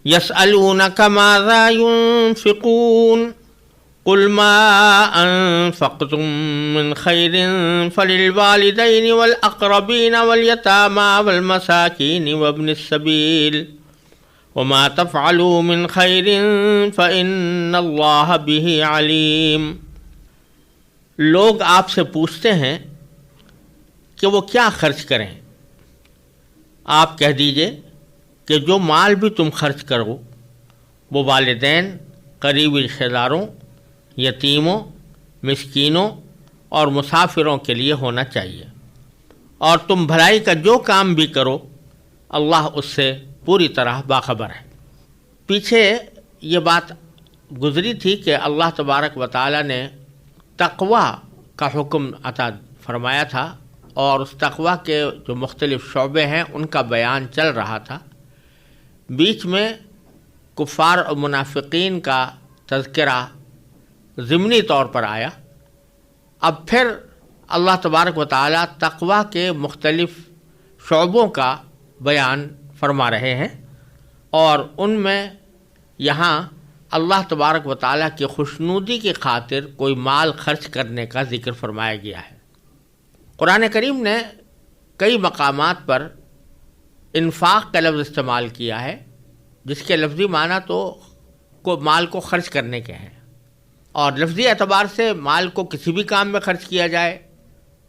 یسألونک ماذا ينفقون قل ما انفقتم من خیر فللوالدین والاقربین والیتامی والمساکین وابن السبیل وما تفعلوا من خیر فإن اللہ بہ علیم۔ لوگ آپ سے پوچھتے ہیں کہ وہ کیا خرچ کریں۔ آپ کہہ دیجئے کہ جو مال بھی تم خرچ کرو وہ والدین، قریبی رشتہ داروں، یتیموں، مسکینوں اور مسافروں کے لیے ہونا چاہیے، اور تم بھلائی کا جو کام بھی کرو اللہ اس سے پوری طرح باخبر ہے۔ پیچھے یہ بات گزری تھی کہ اللہ تبارک و تعالی نے تقوی کا حکم عطا فرمایا تھا، اور اس تقوی کے جو مختلف شعبے ہیں ان کا بیان چل رہا تھا۔ بیچ میں کفار اور منافقین کا تذکرہ ضمنی طور پر آیا۔ اب پھر اللہ تبارک و تعالی تقوی کے مختلف شعبوں کا بیان فرما رہے ہیں، اور ان میں یہاں اللہ تبارک و تعالی کی خوشنودی کی خاطر کوئی مال خرچ کرنے کا ذکر فرمایا گیا ہے۔ قرآن کریم نے کئی مقامات پر انفاق کا لفظ استعمال کیا ہے، جس کے لفظی معنی تو مال کو خرچ کرنے کے ہیں، اور لفظی اعتبار سے مال کو کسی بھی کام میں خرچ کیا جائے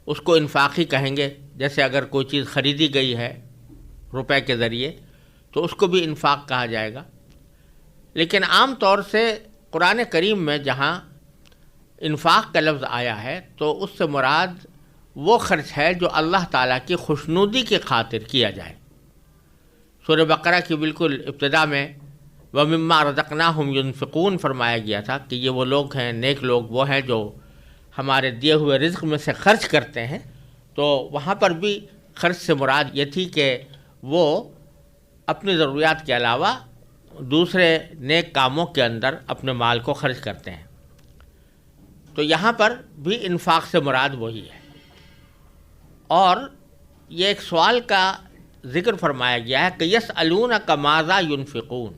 اس کو انفاق ہی کہیں گے۔ جیسے اگر کوئی چیز خریدی گئی ہے روپے کے ذریعے تو اس کو بھی انفاق کہا جائے گا۔ لیکن عام طور سے قرآن کریم میں جہاں انفاق کا لفظ آیا ہے تو اس سے مراد وہ خرچ ہے جو اللہ تعالیٰ کی خوشنودی کی خاطر کیا جائے۔ سورہ بقرہ کی بالکل ابتدا میں وَمِمَّا رَزَقْنَاهُمْ يُنْفِقُونَ فرمایا گیا تھا کہ یہ وہ لوگ ہیں، نیک لوگ وہ ہیں جو ہمارے دیے ہوئے رزق میں سے خرچ کرتے ہیں۔ تو وہاں پر بھی خرچ سے مراد یہ تھی کہ وہ اپنی ضروریات کے علاوہ دوسرے نیک کاموں کے اندر اپنے مال کو خرچ کرتے ہیں۔ تو یہاں پر بھی انفاق سے مراد وہی ہے۔ اور یہ ایک سوال کا ذکر فرمایا گیا ہے کہ یسألونک ماذا ينفقون،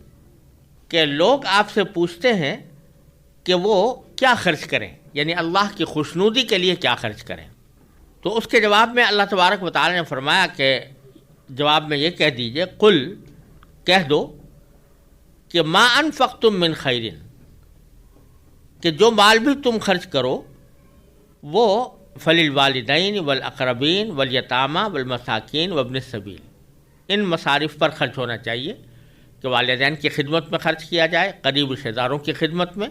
کہ لوگ آپ سے پوچھتے ہیں کہ وہ کیا خرچ کریں، یعنی اللہ کی خوشنودی کے لیے کیا خرچ کریں۔ تو اس کے جواب میں اللہ تبارک و تعالی نے فرمایا کہ جواب میں یہ کہہ دیجئے، قل کہہ دو کہ ما انفقتم من خیر، کہ جو مال بھی تم خرچ کرو وہ فللوالدین والاقربین والیتامی والمساکین وابن السبیل، ان مصارف پر خرچ ہونا چاہیے کہ والدین کی خدمت میں خرچ کیا جائے، قریب رشتہ داروں کی خدمت میں،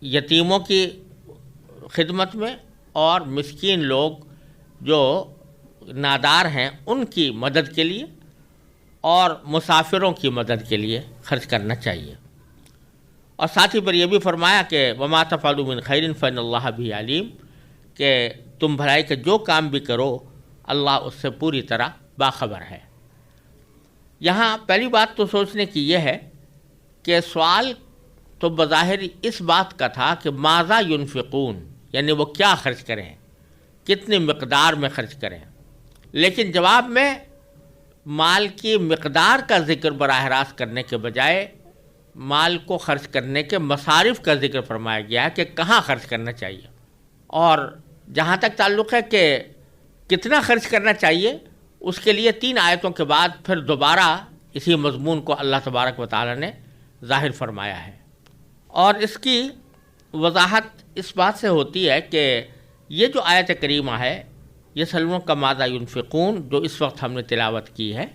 یتیموں کی خدمت میں، اور مسکین لوگ جو نادار ہیں ان کی مدد کے لیے، اور مسافروں کی مدد کے لیے خرچ کرنا چاہیے۔ اور ساتھ ہی پر یہ بھی فرمایا کہ وما تفعلوا من خیر فإن اللہ بہ علیم، کہ تم بھلائی کا جو کام بھی کرو اللہ اس سے پوری طرح باخبر ہے۔ یہاں پہلی بات تو سوچنے کی یہ ہے کہ سوال تو بظاہر اس بات کا تھا کہ ماذا ينفقون، یعنی وہ کیا خرچ کریں، کتنی مقدار میں خرچ کریں، لیکن جواب میں مال کی مقدار کا ذکر براہ راست کرنے کے بجائے مال کو خرچ کرنے کے مصارف کا ذکر فرمایا گیا ہے کہ کہاں خرچ کرنا چاہیے۔ اور جہاں تک تعلق ہے کہ کتنا خرچ کرنا چاہیے، اس کے لیے 3 آیتوں کے بعد پھر دوبارہ اسی مضمون کو اللہ تبارک و تعالی نے ظاہر فرمایا ہے۔ اور اس کی وضاحت اس بات سے ہوتی ہے کہ یہ جو آیت کریمہ ہے یسألونک ماذا ينفقون، جو اس وقت ہم نے تلاوت کی ہے،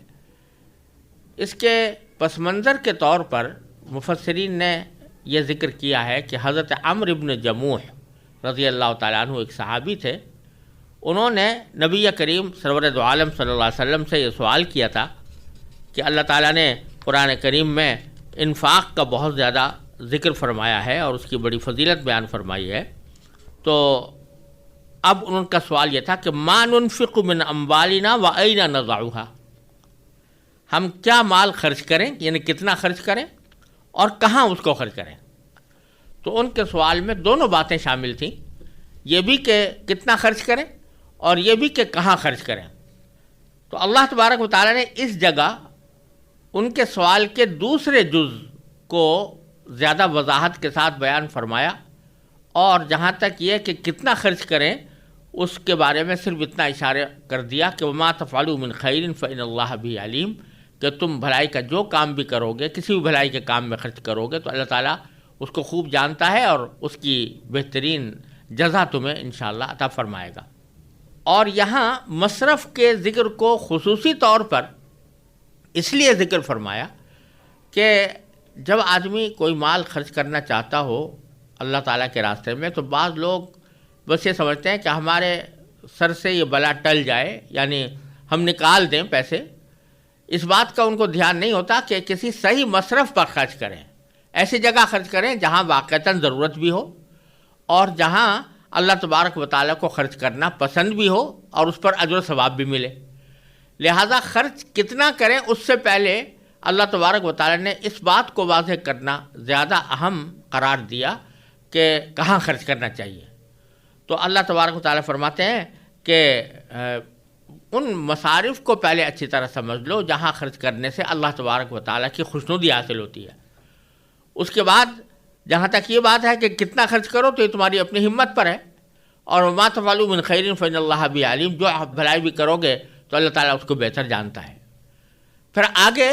اس کے پس منظر کے طور پر مفسرین نے یہ ذکر کیا ہے کہ حضرت عمرو بن جموح رضی اللہ تعالیٰ عنہ ایک صحابی تھے، انہوں نے نبی کریم سرور دو عالم صلی اللہ علیہ وسلم سے یہ سوال کیا تھا کہ اللہ تعالیٰ نے قرآن کریم میں انفاق کا بہت زیادہ ذکر فرمایا ہے اور اس کی بڑی فضیلت بیان فرمائی ہے، تو اب ان کا سوال یہ تھا کہ ما ننفق من اموالنا و این نضعها، ہم کیا مال خرچ کریں، یعنی کتنا خرچ کریں اور کہاں اس کو خرچ کریں۔ تو ان کے سوال میں دونوں باتیں شامل تھیں، یہ بھی کہ کتنا خرچ کریں اور یہ بھی کہ کہاں خرچ کریں۔ تو اللہ تبارک و تعالیٰ نے اس جگہ ان کے سوال کے دوسرے جز کو زیادہ وضاحت کے ساتھ بیان فرمایا، اور جہاں تک یہ کہ کتنا خرچ کریں اس کے بارے میں صرف اتنا اشارہ کر دیا کہ وما تفعلوا من خیر فإن اللہ بہ علیم، کہ تم بھلائی کا جو کام بھی کرو گے، کسی بھی بھلائی کے کام میں خرچ کرو گے تو اللہ تعالیٰ اس کو خوب جانتا ہے اور اس کی بہترین جزا تمہیں انشاءاللہ عطا فرمائے گا۔ اور یہاں مصرف کے ذکر کو خصوصی طور پر اس لیے ذکر فرمایا کہ جب آدمی کوئی مال خرچ کرنا چاہتا ہو اللہ تعالیٰ کے راستے میں، تو بعض لوگ بس یہ سمجھتے ہیں کہ ہمارے سر سے یہ بلا ٹل جائے، یعنی ہم نکال دیں پیسے۔ اس بات کا ان کو دھیان نہیں ہوتا کہ کسی صحیح مصرف پر خرچ کریں، ایسی جگہ خرچ کریں جہاں واقعتاً ضرورت بھی ہو اور جہاں اللہ تبارک و تعالیٰ کو خرچ کرنا پسند بھی ہو اور اس پر اجر و ثواب بھی ملے۔ لہذا خرچ کتنا کریں اس سے پہلے اللہ تبارک و تعالیٰ نے اس بات کو واضح کرنا زیادہ اہم قرار دیا کہ کہاں خرچ کرنا چاہیے۔ تو اللہ تبارک و تعالیٰ فرماتے ہیں کہ ان مصارف کو پہلے اچھی طرح سمجھ لو جہاں خرچ کرنے سے اللہ تبارک و تعالیٰ کی خوشنودی حاصل ہوتی ہے۔ اس کے بعد جہاں تک یہ بات ہے کہ کتنا خرچ کرو تو یہ تمہاری اپنی ہمت پر ہے، اور وما تفعلوا من خیر فإن اللہ بہ علیم، جو آپ بھلائی بھی کرو گے تو اللہ تعالیٰ اس کو بہتر جانتا ہے۔ پھر آگے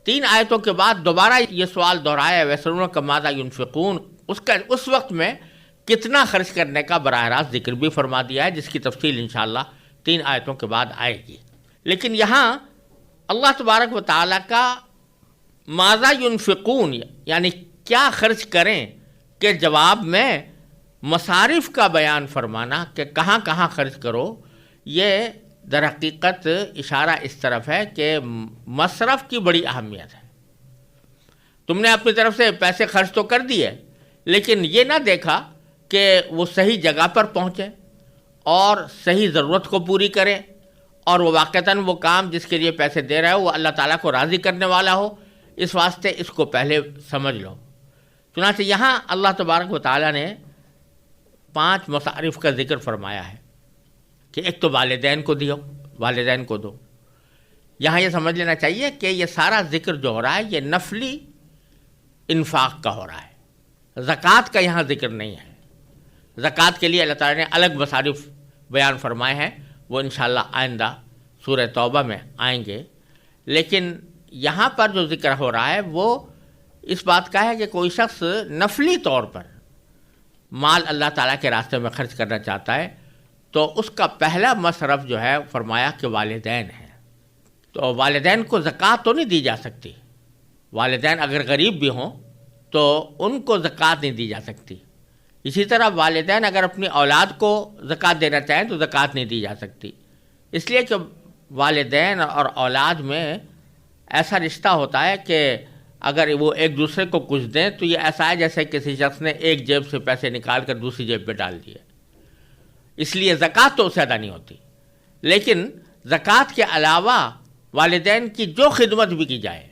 3 آیتوں کے بعد دوبارہ یہ سوال دہرایا، وَيَسْأَلُونَكَ مَاذَا يُنْفِقُونَ، اس وقت میں کتنا خرچ کرنے کا براہ راست ذکر بھی فرما دیا ہے، جس کی تفصیل انشاءاللہ 3 آیتوں کے بعد آئے گی۔ لیکن یہاں اللہ تبارک و تعالیٰ کا ماذا ينفقون، یعنی کیا خرچ کریں کے جواب میں مصارف کا بیان فرمانا کہ کہاں کہاں خرچ کرو، یہ در حقیقت اشارہ اس طرف ہے کہ مصرف کی بڑی اہمیت ہے۔ تم نے اپنی طرف سے پیسے خرچ تو کر دیے، لیکن یہ نہ دیکھا کہ وہ صحیح جگہ پر پہنچے اور صحیح ضرورت کو پوری کرے، اور وہ واقعتاً وہ کام جس کے لیے پیسے دے رہا ہے وہ اللہ تعالیٰ کو راضی کرنے والا ہو۔ اس واسطے اس کو پہلے سمجھ لو۔ چنانچہ یہاں اللہ تبارک و تعالیٰ نے 5 مصارف کا ذکر فرمایا ہے کہ ایک تو والدین کو دو۔ یہاں یہ سمجھ لینا چاہیے کہ یہ سارا ذکر جو ہو رہا ہے یہ نفلی انفاق کا ہو رہا ہے، زکوٰۃ کا یہاں ذکر نہیں ہے۔ زکوٰۃ کے لیے اللہ تعالیٰ نے الگ مصارف بیان فرمائے ہیں، وہ انشاءاللہ آئندہ سورہ توبہ میں آئیں گے۔ لیکن یہاں پر جو ذکر ہو رہا ہے وہ اس بات کا ہے کہ کوئی شخص نفلی طور پر مال اللہ تعالیٰ کے راستے میں خرچ کرنا چاہتا ہے تو اس کا پہلا مصرف جو ہے فرمایا کہ والدین ہیں۔ تو والدین کو زکوٰۃ تو نہیں دی جا سکتی، والدین اگر غریب بھی ہوں تو ان کو زکوٰۃ نہیں دی جا سکتی۔ اسی طرح والدین اگر اپنی اولاد کو زکوٰۃ دینا چاہیں تو زکوٰۃ نہیں دی جا سکتی، اس لیے کہ والدین اور اولاد میں ایسا رشتہ ہوتا ہے کہ اگر وہ ایک دوسرے کو کچھ دیں تو یہ ایسا ہے جیسے کسی شخص نے ایک جیب سے پیسے نکال کر دوسری جیب پہ ڈال دیے، اس لیے زکوٰۃ تو اسے ادا نہیں ہوتی۔ لیکن زکوٰۃ کے علاوہ والدین کی جو خدمت بھی کی جائے،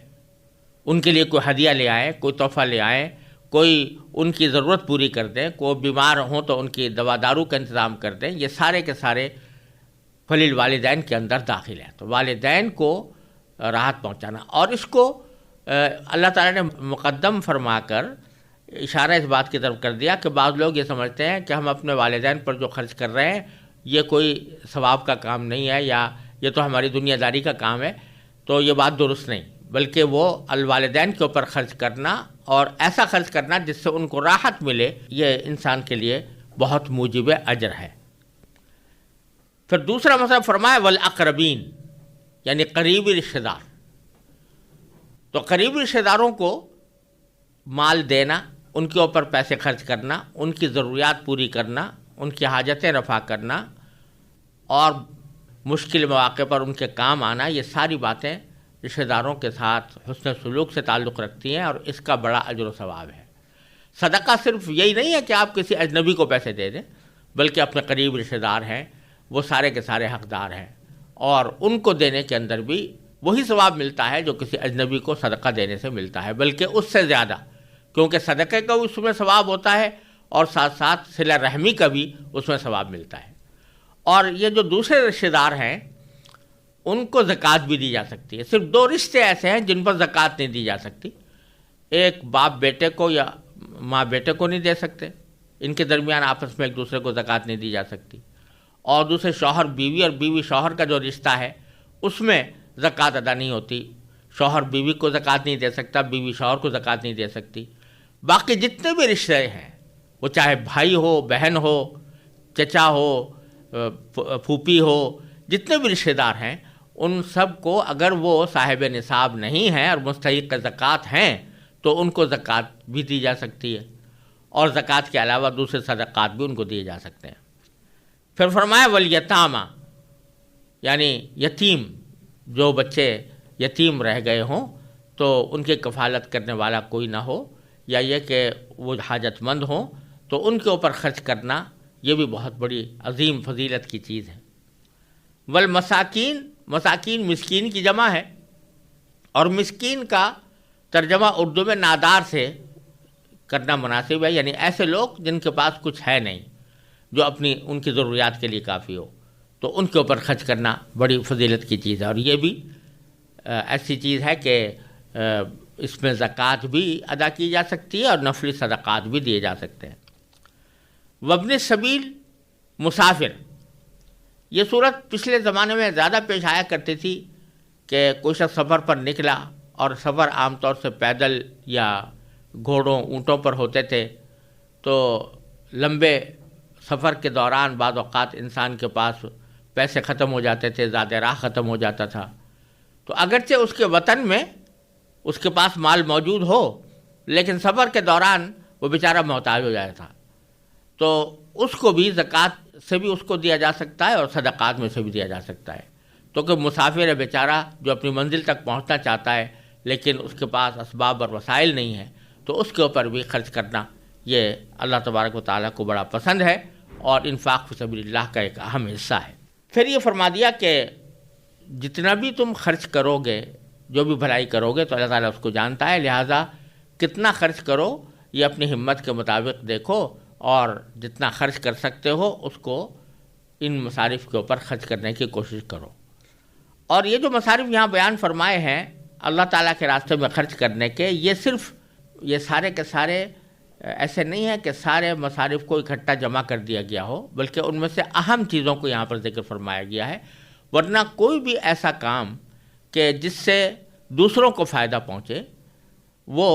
ان کے لیے کوئی ہدیہ لے آئیں، کوئی تحفہ لے آئیں، کوئی ان کی ضرورت پوری کر دیں، کوئی بیمار ہوں تو ان کی دوا دارو کا انتظام کر دیں، یہ سارے کے سارے فلیل والدین کے اندر داخل ہیں۔ تو والدین کو راحت پہنچانا، اور اس کو اللہ تعالیٰ نے مقدم فرما کر اشارہ اس بات کی طرف کر دیا کہ بعض لوگ یہ سمجھتے ہیں کہ ہم اپنے والدین پر جو خرچ کر رہے ہیں یہ کوئی ثواب کا کام نہیں ہے، یا یہ تو ہماری دنیا داری کا کام ہے۔ تو یہ بات درست نہیں، بلکہ وہ الوالدین کے اوپر خرچ کرنا اور ایسا خرچ کرنا جس سے ان کو راحت ملے، یہ انسان کے لیے بہت موجب اجر ہے۔ پھر دوسرا مسئلہ فرمایا والاقربین، یعنی قریبی رشتہ دار۔ تو قریبی رشتہ داروں کو مال دینا، ان کے اوپر پیسے خرچ کرنا، ان کی ضروریات پوری کرنا، ان کی حاجتیں رفع کرنا اور مشکل مواقع پر ان کے کام آنا، یہ ساری باتیں رشتہ داروں کے ساتھ حسن سلوک سے تعلق رکھتی ہیں اور اس کا بڑا اجر و ثواب ہے۔ صدقہ صرف یہی نہیں ہے کہ آپ کسی اجنبی کو پیسے دے دیں، بلکہ اپنے قریب رشتہ دار ہیں، وہ سارے کے سارے حقدار ہیں، اور ان کو دینے کے اندر بھی وہی ثواب ملتا ہے جو کسی اجنبی کو صدقہ دینے سے ملتا ہے، بلکہ اس سے زیادہ، کیونکہ صدقے کا اس میں ثواب ہوتا ہے اور ساتھ ساتھ صلہ رحمی کا بھی اس میں ثواب ملتا ہے۔ اور یہ جو دوسرے رشتہ دار ہیں ان کو زکوٰۃ بھی دی جا سکتی ہے۔ صرف 2 رشتے ایسے ہیں جن پر زکوٰۃ نہیں دی جا سکتی، ایک باپ بیٹے کو یا ماں بیٹے کو نہیں دے سکتے، ان کے درمیان آپس میں ایک دوسرے کو زکوٰۃ نہیں دی جا سکتی، اور دوسرے شوہر بیوی اور بیوی شوہر کا جو رشتہ ہے اس میں زکوٰۃ ادا نہیں ہوتی، شوہر بیوی کو زکوٰۃ نہیں دے سکتا، بیوی شوہر کو زکوٰۃ نہیں دے سکتی۔ باقی جتنے بھی رشتے ہیں، وہ چاہے بھائی ہو، بہن ہو، چچا ہو، پھوپھی ہو، جتنے بھی رشتے دار ہیں، ان سب کو اگر وہ صاحب نصاب نہیں ہیں اور مستحق زکوٰۃ ہیں تو ان کو زکوٰۃ بھی دی جا سکتی ہے، اور زکوٰۃ کے علاوہ دوسرے صدقات بھی ان کو دیے جا سکتے ہیں۔ پھر فرمایا والیتامى، یعنی یتیم، جو بچے یتیم رہ گئے ہوں تو ان کی کفالت کرنے والا کوئی نہ ہو، یا یہ کہ وہ حاجت مند ہوں تو ان کے اوپر خرچ کرنا یہ بھی بہت بڑی عظیم فضیلت کی چیز ہے۔ والمساکین، مساکین مسکین کی جمع ہے، اور مسکین کا ترجمہ اردو میں نادار سے کرنا مناسب ہے، یعنی ایسے لوگ جن کے پاس کچھ ہے نہیں، جو اپنی ان کی ضروریات کے لیے کافی ہو، تو ان کے اوپر خرچ کرنا بڑی فضیلت کی چیز ہے۔ اور یہ بھی ایسی چیز ہے کہ اس میں زکوٰۃ بھی ادا کی جا سکتی ہے اور نفلی صدقات بھی دیے جا سکتے ہیں۔ وابن السبیل، مسافر، یہ صورت پچھلے زمانے میں زیادہ پیش آیا کرتی تھی کہ کوئی شخص سفر پر نکلا، اور سفر عام طور سے پیدل یا گھوڑوں اونٹوں پر ہوتے تھے، تو لمبے سفر کے دوران بعض اوقات انسان کے پاس پیسے ختم ہو جاتے تھے، زیادہ راہ ختم ہو جاتا تھا، تو اگرچہ اس کے وطن میں اس کے پاس مال موجود ہو، لیکن سفر کے دوران وہ بیچارہ محتاج ہو جاتا تھا، تو اس کو بھی زکوٰۃ سے بھی اس کو دیا جا سکتا ہے اور صدقات میں سے بھی دیا جا سکتا ہے۔ تو کہ مسافر ہے بیچارہ جو اپنی منزل تک پہنچنا چاہتا ہے لیکن اس کے پاس اسباب اور وسائل نہیں ہیں، تو اس کے اوپر بھی خرچ کرنا یہ اللہ تبارک و تعالیٰ کو بڑا پسند ہے، اور انفاق فی سبیل اللہ کا ایک اہم حصہ ہے۔ پھر یہ فرما دیا کہ جتنا بھی تم خرچ کرو گے، جو بھی بھلائی کرو گے، تو اللہ تعالیٰ اس کو جانتا ہے، لہٰذا کتنا خرچ کرو یہ اپنی ہمت کے مطابق دیکھو، اور جتنا خرچ کر سکتے ہو اس کو ان مصارف کے اوپر خرچ کرنے کی کوشش کرو۔ اور یہ جو مصارف یہاں بیان فرمائے ہیں اللہ تعالیٰ کے راستے میں خرچ کرنے کے، یہ صرف یہ سارے کے سارے ایسے نہیں ہے کہ سارے مصارف کو اکٹھا جمع کر دیا گیا ہو، بلکہ ان میں سے اہم چیزوں کو یہاں پر ذکر فرمایا گیا ہے، ورنہ کوئی بھی ایسا کام کہ جس سے دوسروں کو فائدہ پہنچے وہ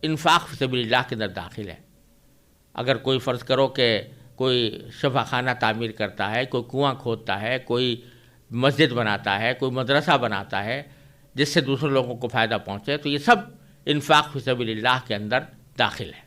انفاق فی سبیل اللہ کے اندر داخل ہے۔ اگر کوئی فرض کرو کہ کوئی شفا خانہ تعمیر کرتا ہے، کوئی کنواں کھودتا ہے، کوئی مسجد بناتا ہے، کوئی مدرسہ بناتا ہے جس سے دوسرے لوگوں کو فائدہ پہنچے، تو یہ سب انفاق فی سبیل اللہ کے اندر داخل ہے۔